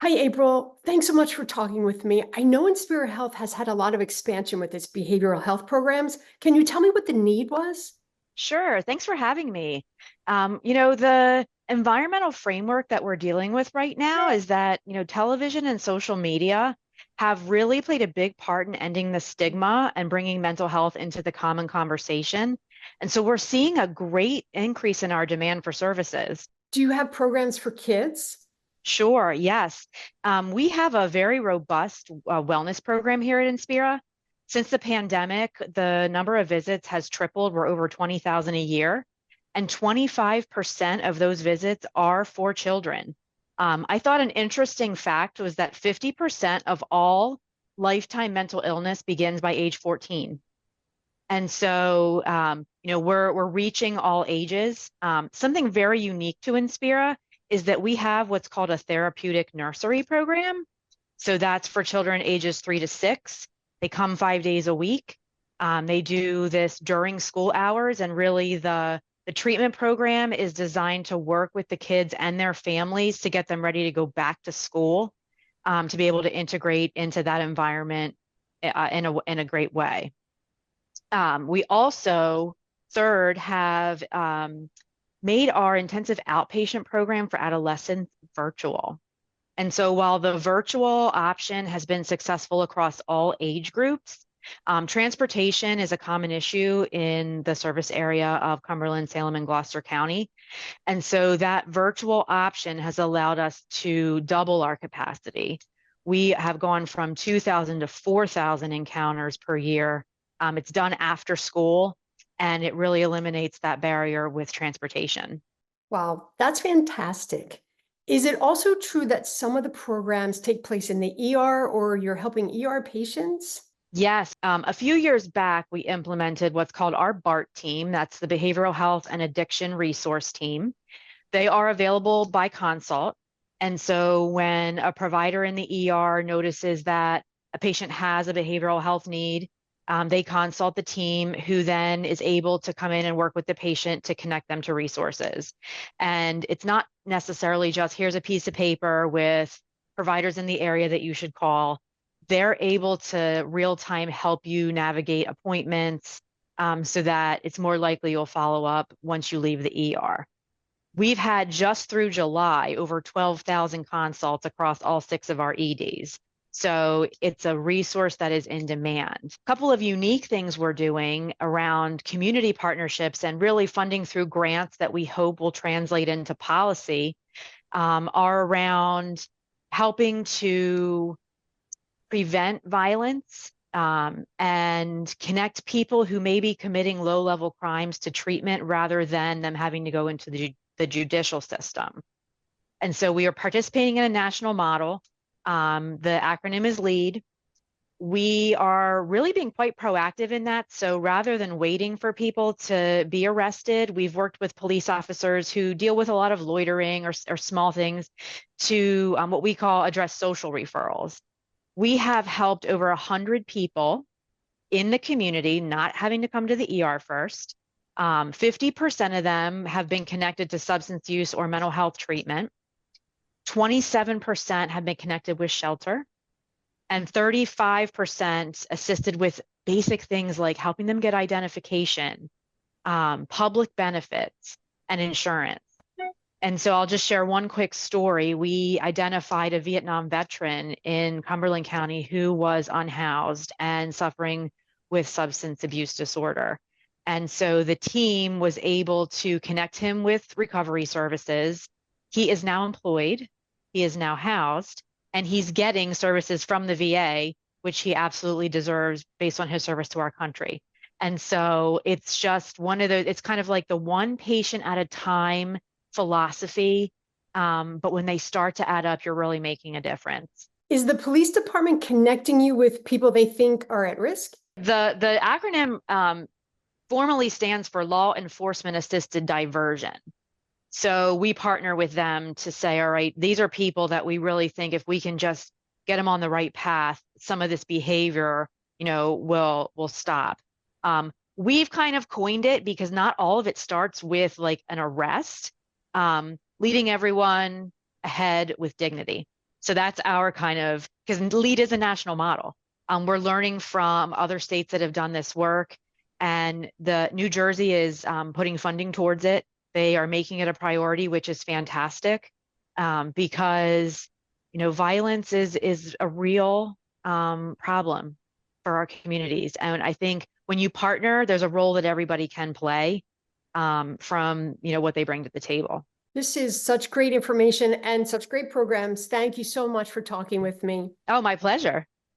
Hi, April. Thanks so much for talking with me. I know Inspira Health has had a lot of expansion with its behavioral health programs. Can you tell me what the need was? Sure. Thanks for having me. The environmental framework that we're dealing with right now is that, television and social media have really played a big part in ending the stigma and bringing mental health into the common conversation. And so we're seeing a great increase in our demand for services. Do you have programs for kids? Sure, yes. We have a very robust wellness program here at Inspira. Since the pandemic, the number of visits has tripled. We're over 20,000 a year, and 25% of those visits are for children. I thought an interesting fact was that 50% of all lifetime mental illness begins by age 14. And so, we're reaching all ages. Something very unique to Inspira is that we have what's called a therapeutic nursery program. So that's for children ages 3 to 6. They come 5 days a week. They do this during school hours, and really the treatment program is designed to work with the kids and their families to get them ready to go back to school, to be able to integrate into that environment in a great way. We also, third, have made our intensive outpatient program for adolescents virtual. And so while the virtual option has been successful across all age groups, transportation is a common issue in the service area of Cumberland, Salem, and Gloucester County. And so that virtual option has allowed us to double our capacity. We have gone from 2,000 to 4,000 encounters per year. It's done after school, and it really eliminates that barrier with transportation. Wow, that's fantastic. Is it also true that some of the programs take place in the ER or you're helping ER patients? Yes, a few years back, we implemented what's called our BART team. That's the Behavioral Health and Addiction Resource Team. They are available by consult. And so when a provider in the ER notices that a patient has a behavioral health need, they consult the team who then is able to come in and work with the patient to connect them to resources. And it's not necessarily just here's a piece of paper with providers in the area that you should call. They're able to real time help you navigate appointments, so that it's more likely you'll follow up once you leave the ER. We've had just through July over 12,000 consults across all 6 of our EDs. So it's a resource that is in demand. A couple of unique things we're doing around community partnerships and really funding through grants that we hope will translate into policy, are around helping to prevent violence, and connect people who may be committing low-level crimes to treatment rather than them having to go into the judicial system. And so we are participating in a national model. The acronym is LEAD. We are really being quite proactive in that. So rather than waiting for people to be arrested, we've worked with police officers who deal with a lot of loitering or small things to what we call address social referrals. We have helped over 100 people in the community not having to come to the ER first. 50% of them have been connected to substance use or mental health treatment. 27% have been connected with shelter, and 35% assisted with basic things like helping them get identification, public benefits, and insurance. And so I'll just share one quick story. We identified a Vietnam veteran in Cumberland County who was unhoused and suffering with substance abuse disorder. And so the team was able to connect him with recovery services. He is now employed, he is now housed, and he's getting services from the VA, which he absolutely deserves based on his service to our country. And so it's just one of the, it's kind of like the one patient at a time philosophy. But when they start to add up, you're really making a difference. Is the police department connecting you with people they think are at risk? The acronym formally stands for Law Enforcement Assisted Diversion. So we partner with them to say, all right, these are people that we really think if we can just get them on the right path, some of this behavior, will stop. We've kind of coined it because not all of it starts with like an arrest, leading everyone ahead with dignity. So that's our kind of, because LEAD is a national model. We're learning from other states that have done this work, and the New Jersey is putting funding towards it. They are making it a priority, which is fantastic, because violence is a real problem for our communities. And I think when you partner, there's a role that everybody can play from what they bring to the table. This is such great information and such great programs. Thank you so much for talking with me. Oh, my pleasure.